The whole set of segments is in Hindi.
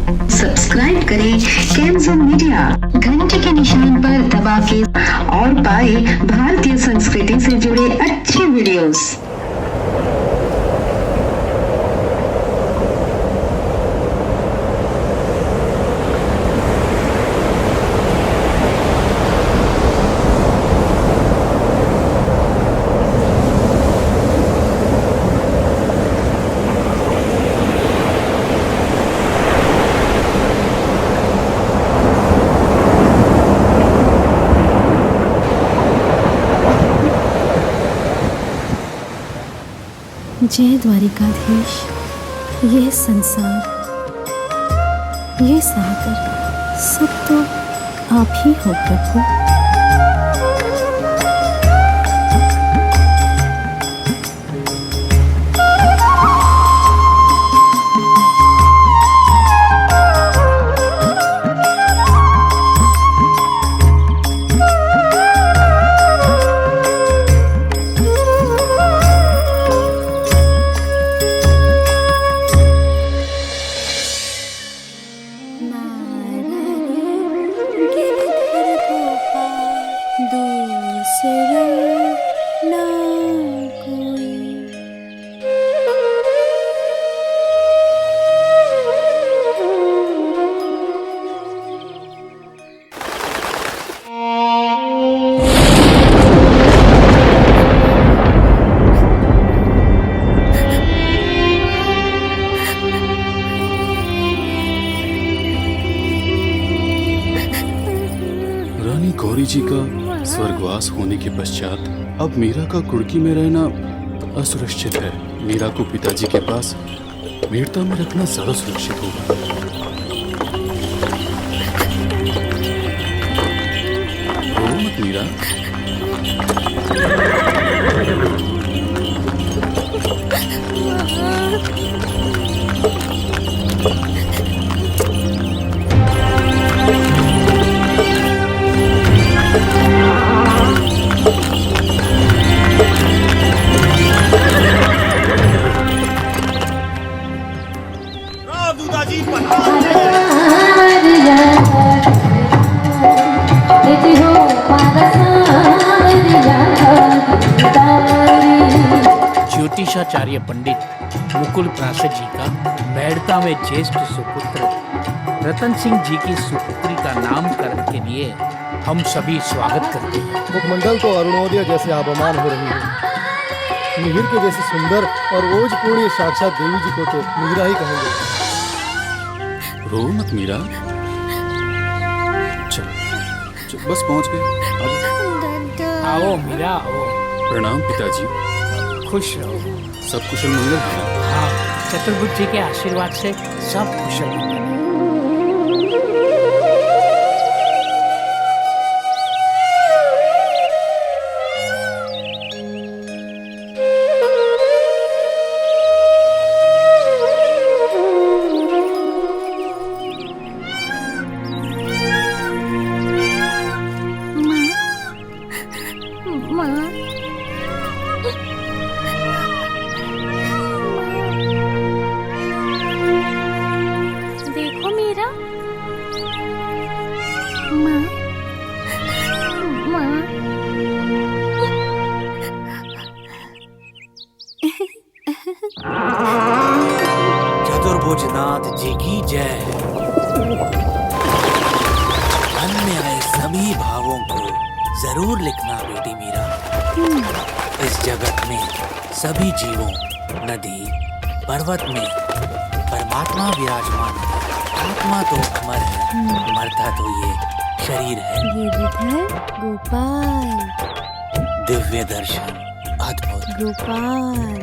सब्सक्राइब करें कैमज़ोन मीडिया, घंटे के निशान पर दबा के और पाए भारतीय संस्कृति से जुड़े अच्छे वीडियोस। जय द्वारिकाधीश। ये संसार, ये सागर, सब तो आप ही हो प्रभु। गौरी जी का स्वर्गवास होने के पश्चात अब मीरा का कुड़की में रहना असुरक्षित है। मीरा को पिताजी के पास मेड़ता में रखना ज्यादा सुरक्षित होगा। रो मत मीरा। ज्योतिषाचार्य पंडित मुकुल प्राशद जी का मेड़ता में ज्येष्ठ सुपुत्र रतन सिंह जी की सुपुत्री का नामकरण के लिए हम सभी स्वागत करते हैं। मुखमंडल तो अरुणोदय जैसे आबमान हो रही है। मिहिर के जैसे सुंदर और ओजपूर्ण साक्षात देवी जी को तो मीरा ही कहेंगे। रो मत मीरा। चल बस पहुंच गए। आओ मीरा आओ। प्रणाम पिताजी। खुश रहो। सब कुशल मंगल है। हाँ, चतुर्भुज जी के आशीर्वाद से सब कुशल मंगल है। चतुर्भुजनाथ जी की जय। मन में आए सभी भावों को जरूर लिखना बेटी मीरा। इस जगत में सभी जीवों, नदी, पर्वत में परमात्मा विराजमान है। आत्मा तो अमर है, मरता तो ये शरीर है। गिरिधर गोपाल, दिव्य दर्शन अद्भुत। गोपाल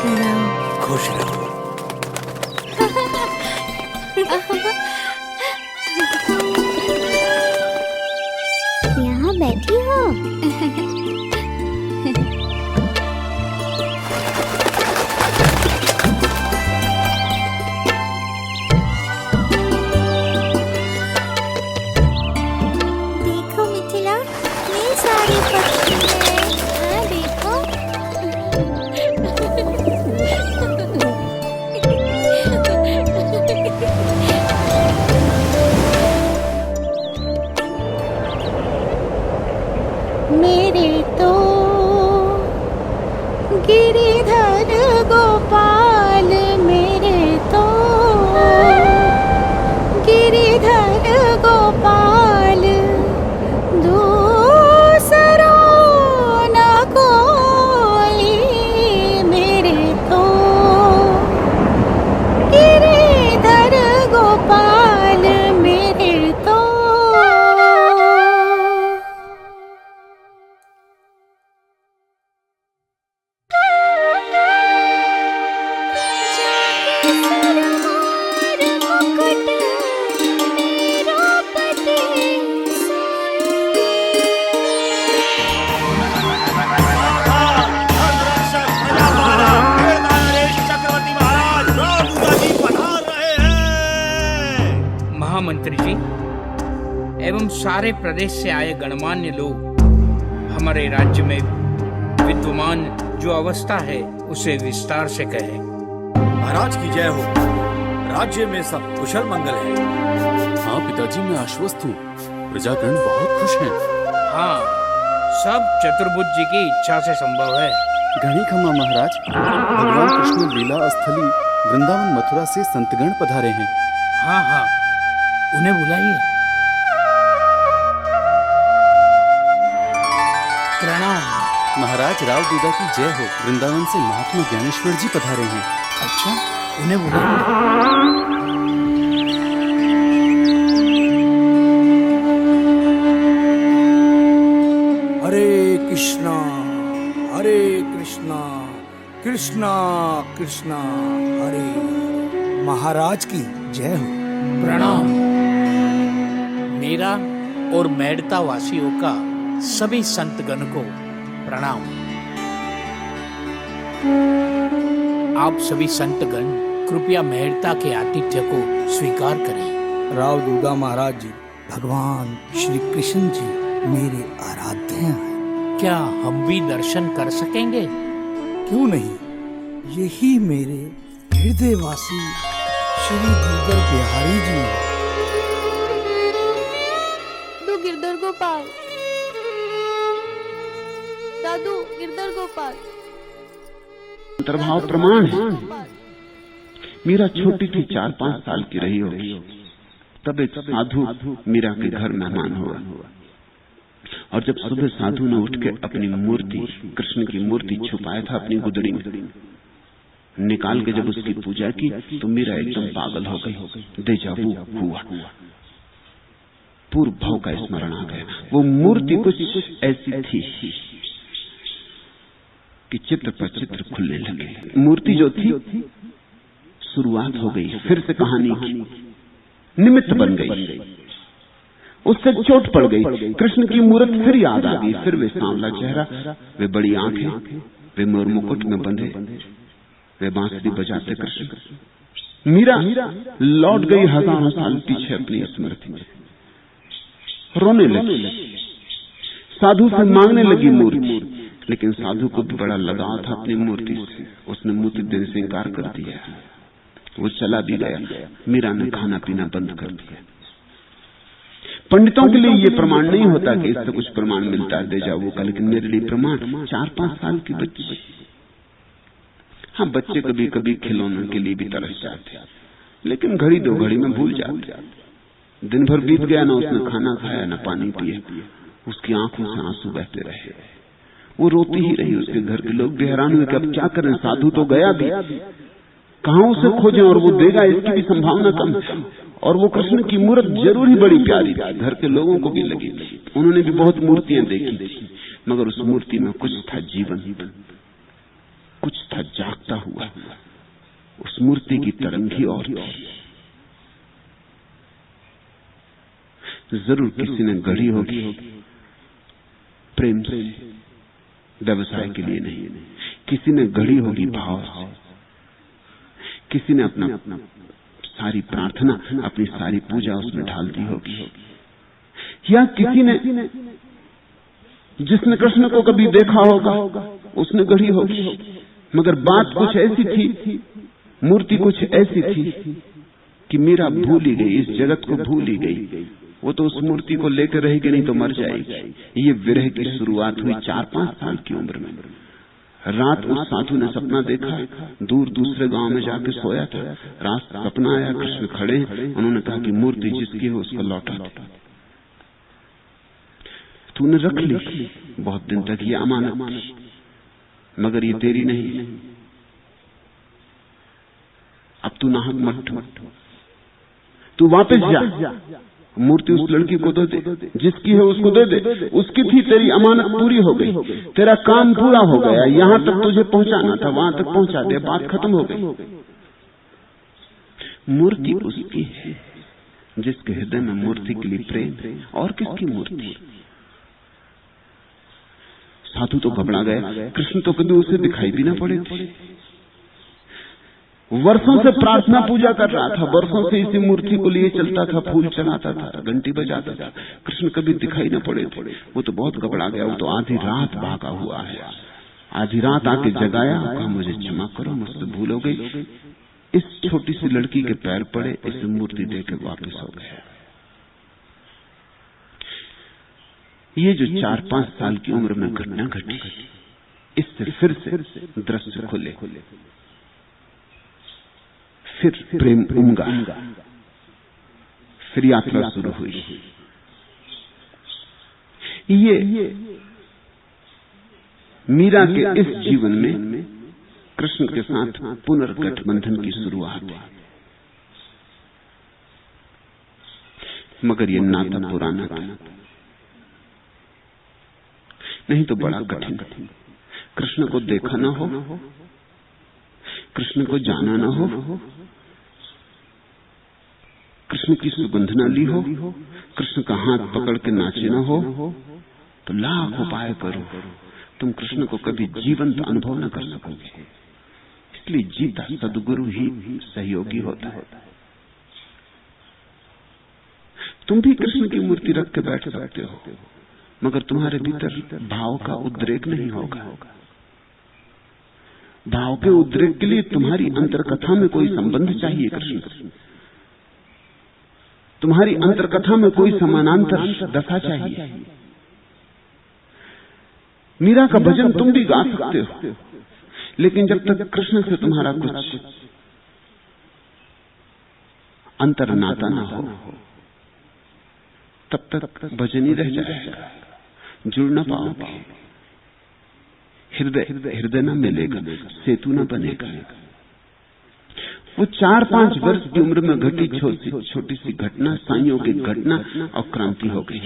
प्रणाम। खुश रहो। यहाँ बैठी हो? देखो मिथिला, ये सारी पक्षी है। हाँ देखो। मंत्री जी एवं सारे प्रदेश से आए गणमान्य लोग, हमारे राज्य में विद्यमान जो अवस्था है उसे विस्तार से कहें। महाराज की जय हो। राज्य में सब कुशल मंगल है। हाँ पिताजी, मैं आश्वस्त हूँ। प्रजागण बहुत खुश हैं। हाँ, सब चतुर्भुज जी की इच्छा से संभव है। घणी खमा महाराज, भगवान कृष्ण लीला स्थली वृंदावन मथुरा से संतगण पधारे हैं। हाँ हाँ, उन्हें बुलाइए। प्रणाम। महाराज राव दूदा की जय हो। वृंदावन से महात्मा ज्ञानेश्वर जी पधारे हैं। अच्छा, उन्हें बुलाइए। हरे कृष्णा कृष्णा कृष्णा हरे। महाराज की जय हो। प्रणाम। मेरा और मेड़ता वासियों का सभी संतगण को प्रणाम। आप सभी संतगण कृपया मेड़ता के आतिथ्य को स्वीकार करें। राव दूदा महाराज जी, भगवान श्री कृष्ण जी मेरे आराध्य हैं। क्या हम भी दर्शन कर सकेंगे? क्यों नहीं, यही मेरे हृदयवासी श्री गिरधर बिहारी जी हैं। दादू गिरधर गोपाल, दादू गिरधर गोपाल। अंतर्भाव प्रमाण है। मीरा छोटी थी, 4-5 साल की रही होगी, तब एक साधु मीरा के घर मेहमान हुआ। और जब सुबह साधु ने उठ के अपनी मूर्ति, कृष्ण की मूर्ति छुपाया था अपनी गुदड़ी में, निकाल के जब उसकी पूजा की तो मीरा एकदम पागल हो गई। देजावू हुआ, पूर्व भाव का स्मरण आ गया। वो मूर्ति कुछ ऐसी थी कि चित्र पर चित्र खुलने लगे। मूर्ति जो थी, शुरुआत हो गई फिर से कहानी की, निमित्त बन गई, उससे चोट पड़ गई। कृष्ण की मूर्त फिर याद आ गई, फिर वे सांवला चेहरा, वे बड़ी आंखें, वे मोर मुकुट में बंधे, वे बांसुरी बजाते कृष्ण। मीरा लौट गई हजारों साल पीछे अपनी स्मृति में, रोने लगी, साधु से मांगने लगी मूर्ति। लेकिन साधु को भी बड़ा लगाव था अपनी मूर्ति से, उसने मूर्ति देने से इनकार कर दिया। वो चला भी गया। मीरा ने खाना पीना बंद कर दिया। पंडितों के लिए ये प्रमाण नहीं होता कि इससे कुछ प्रमाण मिलता है देजावू का, लेकिन मेरे लिए प्रमाण 4-5 साल की बच्ची। हाँ, बच्चे कभी कभी खिलौने के लिए भी तरस जाते, लेकिन घड़ी 2 घड़ी में भूल जाते। दिन भर बीत गया, ना उसने खाना खाया ना पानी पिया, उसकी आंखों से आंसू बहते रहे। वो रोती ही रही। उसके घर के लोग भी हैरान हुए कि अब क्या करें, साधु तो गया भी, कहां उसे खोजें, और वो देगा इसकी भी संभावना कम। और वो कृष्ण की मूर्त जरूर ही बड़ी प्यारी थी, घर के लोगों को भी लगी। उन्होंने भी बहुत मूर्तियां देखी थी, मगर उस मूर्ति में कुछ था जीवन, कुछ था जागता हुआ। उस मूर्ति की तरंग ही और थी। जरूर किसी ने गढ़ी होगी, प्रेम से, व्यवसाय के लिए नहीं। किसी ने गढ़ी होगी भाव से, किसी ने अपना सारी प्रार्थना, अपनी सारी पूजा उसमें डाल दी होगी। या किसी ने, जिसने कृष्ण को कभी देखा होगा, उसने गढ़ी होगी। मगर बात कुछ ऐसी थी, मूर्ति कुछ ऐसी थी कि मीरा भूल ही गई, इस जगत को भूल ही गई। वो तो उस मूर्ति को लेकर रहेगी, नहीं तो मर जाएगी। ये विरह की शुरुआत हुई 4-5 साल की उम्र में। रात उस साधु ने सपना देखा, दूर दूसरे गांव में जाके सोया था। रात सपना आया, कृष्ण खड़े, उन्होंने कहा कि मूर्ति जिसकी है उसको लौटा दे। तूने रख ली बहुत दिन तक, ये अमानत थी, मगर ये तेरी नहीं। अब तू नाहक मत ठो, तू वापस जा, मूर्ति उस लड़की को दे दे, जिसकी है उसको दे दे। उसकी थी, तेरी अमानत पूरी हो गई, तेरा काम पूरा हो गया। यहां तक तुझे पहुंचाना था, वहां तक पहुंचा दे, बात खत्म हो गई। मूर्ति उसकी है जिसके हृदय में मूर्ति के लिए प्रेम है। और किसकी मूर्ति? साधु तो घबरा गया, कृष्ण तो कभी उसे दिखाई भी ना पड़े थे। वर्षों से प्रार्थना पूजा कर रहा था, वर्षों से इसी मूर्ति को लिए चलता था, फूल चढ़ाता था, घंटी बजाता था। कृष्ण कभी दिखाई न पड़े थे। वो तो बहुत घबरा गया। वो तो आधी रात भागा हुआ है। आधी रात आके जगाया, कहा मुझे क्षमा करो, मुझसे भूल हो गई। इस छोटी सी लड़की के पैर पड़े, इसे मूर्ति दे के वापिस हो गया। ये जो 4-5 साल की उम्र में घटना घटी, इससे फिर से दृश्य खुले, फिर प्रेम उमगा, फिर यात्रा शुरू हुई। ये मीरा के इस जीवन में कृष्ण के साथ पुनर्गठबंधन की शुरुआत है। मगर ये नाता पुराना था, नहीं तो बड़ा कठिन। कृष्ण को देखा ना हो, कृष्ण को जाना ना हो, कृष्ण की सुगंध न ली हो, कृष्ण का हाथ पकड़ के नाचे ना हो, तो लाख उपाय करो, तुम कृष्ण को कभी जीवंत अनुभव न कर सकोगे। इसलिए जीता सदगुरु ही सहयोगी होता है। तुम भी कृष्ण की मूर्ति रख के बैठ सकते हो, मगर तुम्हारे भीतर भाव का उद्रेक नहीं होगा। भाव के उद्रेक के लिए तुम्हारी अंतरकथा में कोई संबंध चाहिए कृष्ण। तुम्हारी अंतरकथा में कोई समानांतर दशा चाहिए। मीरा का भजन तुम भी गा सकते हो, लेकिन जब तक कृष्ण से तुम्हारा कुछ अंतर नाता ना हो, तब तक भजन ही रह जाएगा, जुड़ ना पाओगे। हृदय न मिलेगा, सेतु न बनेगा। वो 4-5 वर्ष की उम्र में घटी छोटी सी घटना, साइयों की घटना, और क्रांति हो गई।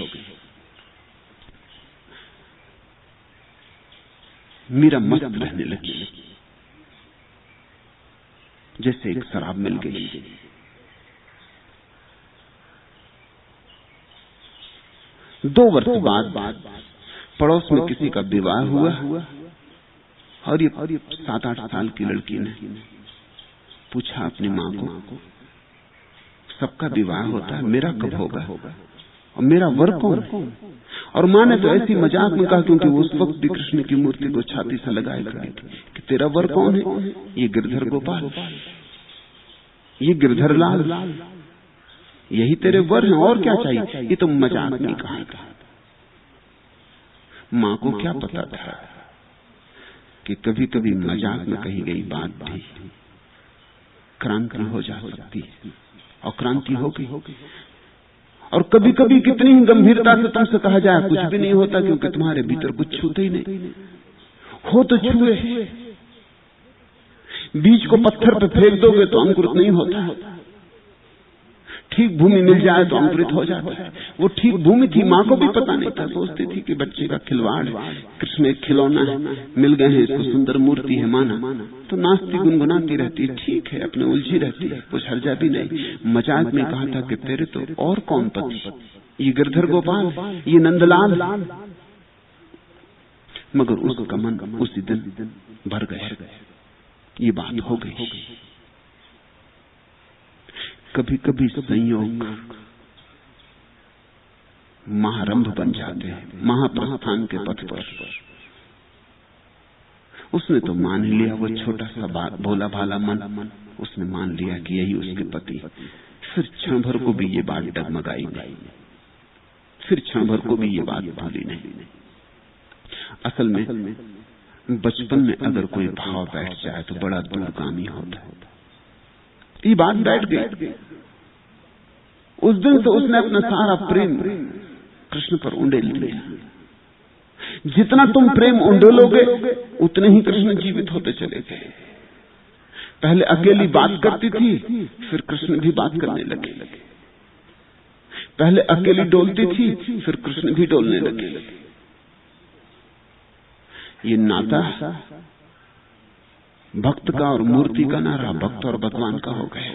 मीरा मस्त रहने लगी, जैसे एक शराब मिल गई। दो वर्ष बाद पड़ोस में किसी का विवाह हुआ, और ये 7-8 साल की लड़की ने पूछा अपनी माँ को, सबका विवाह होता है, मेरा कब होगा, और मेरा वर कौन? और माँ ने तो ऐसी मजाक में कहा, क्योंकि वो उस वक्त भी कृष्ण की मूर्ति को छाती से लगाए खड़ी थी, कि तेरा वर कौन है? ये गिरधर गोपाल, ये गिरधर लाल, यही तेरे वर हैं, और क्या चाहिए? ये तो मजाक में कहा था। माँ को क्या पता था कि कभी कभी मजाक में कही गई बात भी क्रांति हो जा सकती है, और क्रांति हो गई। और कभी कभी कितनी ही गंभीरता से तुमसे कहा जाए कुछ भी नहीं होता, क्योंकि तुम्हारे भीतर कुछ छूते ही नहीं। हो तो छुए, बीज को पत्थर पे फेंक दोगे तो अंकुरित नहीं होता, ठीक भूमि मिल जाए तो अंकुरित हो जाता है। वो ठीक भूमि थी, माँ को भी पता नहीं था, सोचती थी कि बच्चे का खिलवाड़ है, कृष्ण एक खिलौना है, मिल गए हैं, इसको सुंदर मूर्ति है माना, तो नाचती गुनगुनाती रहती है, ठीक है, अपने उलझी रहती है, कुछ हर्जा भी नहीं। मजाक में कहा था कि तेरे तो और कौन पति, ये गिरधर गोपाल, ये नंदलाल। मगर उसका मन उसी दिन भर गया, ये बात हो गई। कभी कभी संयोग महारंभ बन जाते हैं, महाप्रस्थान के पथ पर। उसने तो मान ही लिया, वो छोटा सा भोला भाला मन, उसने मान लिया कि यही उसके पति। फिर क्षण भर को भी ये बात डगमगाई नहीं, फिर क्षण भर को भी ये बात भूली नहीं। असल में बचपन में अगर कोई भाव बैठ जाए तो बड़ा दूरगामी होता है। ये बात बैठ गई। उस दिन से उसने अपना सारा प्रेम कृष्ण पर उंडेल लिया। जितना तुम प्रेम उंडेलोगे उतने ही कृष्ण जीवित होते चले गए। पहले अकेली बात करती थी, फिर कृष्ण भी बात करने लगे। पहले अकेली डोलती थी, फिर कृष्ण भी डोलने लगे। ये नाता भक्त का और मूर्ति का ना रहा, भक्त और भगवान का हो गया।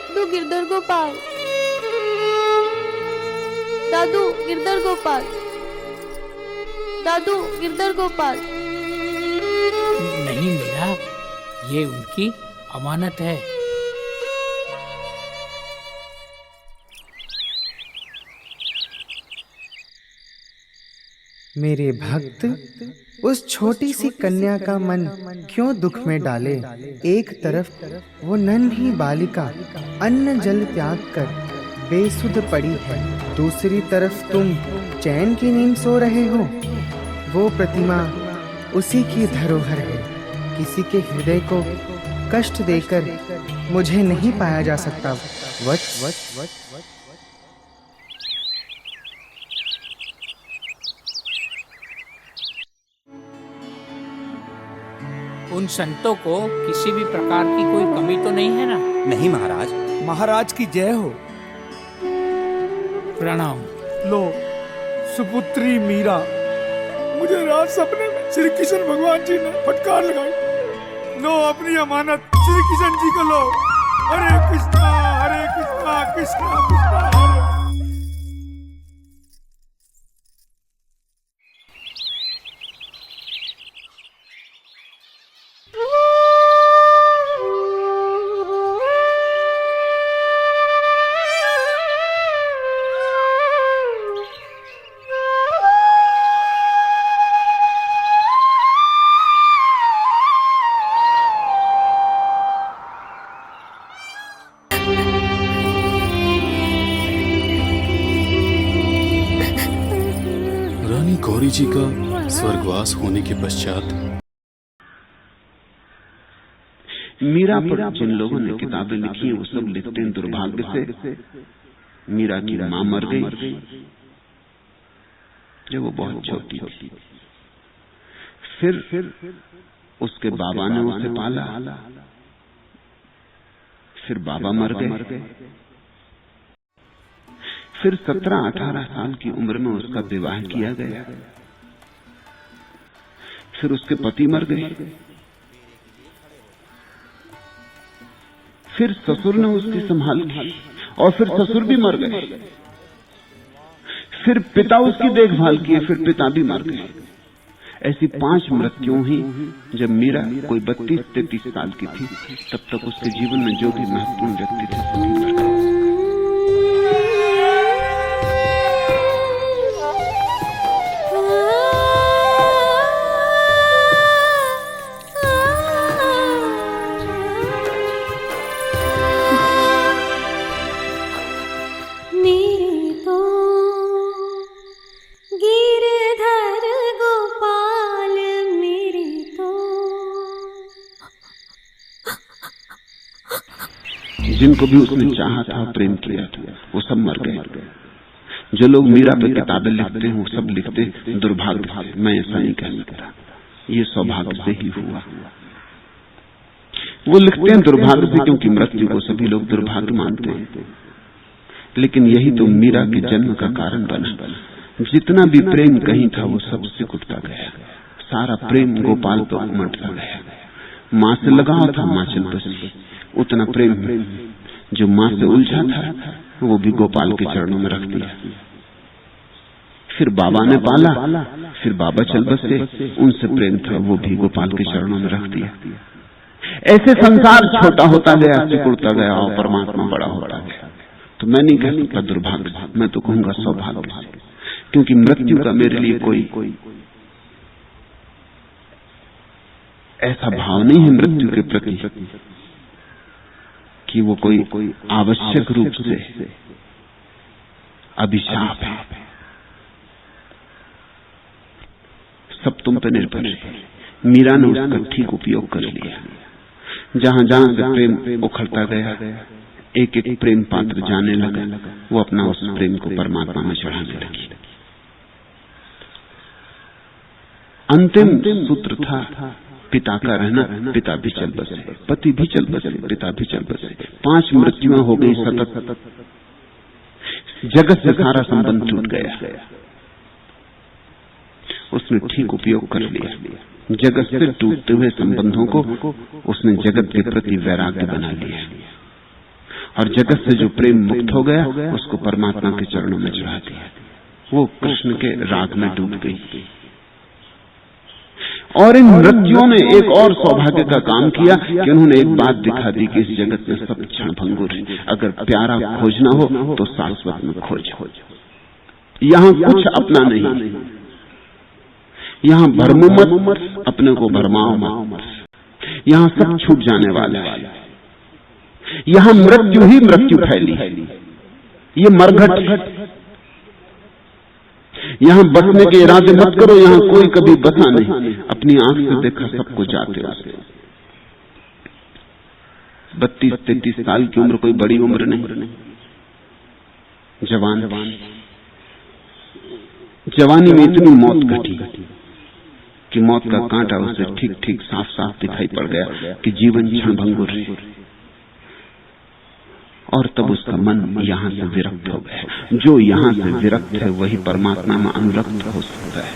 दादू गिरधर गोपाल, दादू गिरधर गोपाल। दादू गिरधर गोपाल। नहीं मीरा, ये उनकी अमानत है। मेरे भक्त, उस छोटी सी कन्या का मन क्यों दुख में डाले। एक तरफ वो नन्ही बालिका अन्न जल त्याग कर बेसुध पड़ी है, दूसरी तरफ तुम चैन की नींद सो रहे हो। वो प्रतिमा उसी की धरोहर है। किसी के हृदय को कष्ट देकर मुझे नहीं पाया जा सकता। वच उन संतों को किसी भी प्रकार की कोई कमी तो नहीं है ना? नहीं महाराज। महाराज की जय हो। प्रणाम। लो सुपुत्री मीरा, मुझे रात सपने में श्री कृष्ण भगवान जी ने फटकार लगाई। लो अपनी अमानत श्री कृष्ण जी को लो। हरे कृष्णा कृष्णा कृष्णा हरे। रानी गौरी जी का स्वर्गवास होने के पश्चात मीरा पर जिन लोगों ने किताबें लिखी हैं वो सब लिखते हैं दुर्भाग्य से मीरा की मां मर गई जब वो बहुत छोटी थी। फिर उसके बाबा ने उसे पाला, फिर बाबा मर गए। फिर 17-18 साल की उम्र में उसका विवाह किया गया। फिर उसके पति मर गए। फिर ससुर ने उसकी संभाल की और फिर ससुर भी मर गए। फिर पिता उसकी देखभाल किए, फिर पिता भी मर गए। ऐसी 5 मृत्युएं ही जब मीरा कोई 32-33 साल की थी, तब तक उसके जीवन में जो भी महत्वपूर्ण व्यक्ति थे सभी मर गए। जिनको भी उसने चाहा था, प्रेम किया था, वो सब मर गए। जो लोग मीरा पे किताबें लिखते हैं वो सब लिखते दुर्भाग्य से। मैं ऐसा नहीं कह सकता, ये सौभाग्य से ही हुआ। वो लिखते हैं दुर्भाग्य से क्योंकि मृत्यु को सभी लोग दुर्भाग्य मानते हैं, लेकिन यही तो मीरा के जन्म का कारण बना। जितना भी प्रेम कहीं था वो सब सिकुड़ता गया। सारा प्रेम गोपाल पर उमड़ता गया। माँ से लगाव था, माँ चल बसी। उतना प्रेम जो माँ से उलझा था वो भी गोपाल के चरणों में रख दिया। फिर बाबा ने पाला, फिर बाबा चल बसे। उनसे प्रेम था, वो भी गोपाल के चरणों में रख दिया। ऐसे संसार छोटा होता गया, सिकुड़ता गया और परमात्मा बड़ा होता गया। तो मैं नहीं कह सकता दुर्भाग्य, मैं तो कहूंगा सौभाग्य, क्योंकि मृत्यु का मेरे लिए कोई ऐसा भाव नहीं है मृत्यु के प्रति कि वो कोई आवश्यक रूप से अभिशाप है। सब तुम पे निर्भर है। मीरा ने उसका ठीक उपयोग कर लिया। जहां जहां से प्रेम उखड़ता गया, एक एक प्रेम पात्र जाने लगा, वो अपना उस प्रेम को परमात्मा में चढ़ाने लगी। अंतिम सूत्र था पिता का रहना, पिता भी चल बसे, पति भी चल बसे, पिता भी चल बसे। 5 मृत्युएं हो गई सतत। जगत से सारा संबंध टूट गया। उसने ठीक उपयोग कर लिया। जगत से टूटते हुए संबंधों को उसने जगत के प्रति वैराग्य बना लिया, और जगत से जो प्रेम मुक्त हो गया उसको परमात्मा के चरणों में चढ़ा दिया। वो कृष्ण के राग में डूब गई। और इन मृत्युओं ने एक और सौभाग्य का काम किया कि उन्होंने एक बात दिखा दी कि इस जगत में सब क्षणभंगुर है। अगर प्यारा खोजना हो तो शाश्वत में खोजो। यहाँ कुछ अपना नहीं, यहाँ भरमो मत, अपने को भरमाओ मत। यहाँ सब छूट जाने वाला है। यहाँ मृत्यु ही मृत्यु फैली, ये मरघट। यहाँ बसने के इरादे मत करो, यहाँ कोई कभी बसा नहीं। अपनी आंख से देखा सबको जाते हो। 32-33 साल की उम्र कोई बड़ी उम्र नहीं। जवानी में इतनी मौत घटी कि मौत का कांटा उसे ठीक ठीक साफ साफ दिखाई पड़ गया कि जीवन क्षणभंगुर है। और तब उसका मन यहाँ से विरक्त हो गया। जो यहाँ से विरक्त है वही परमात्मा में अनुरक्त हो सकता है।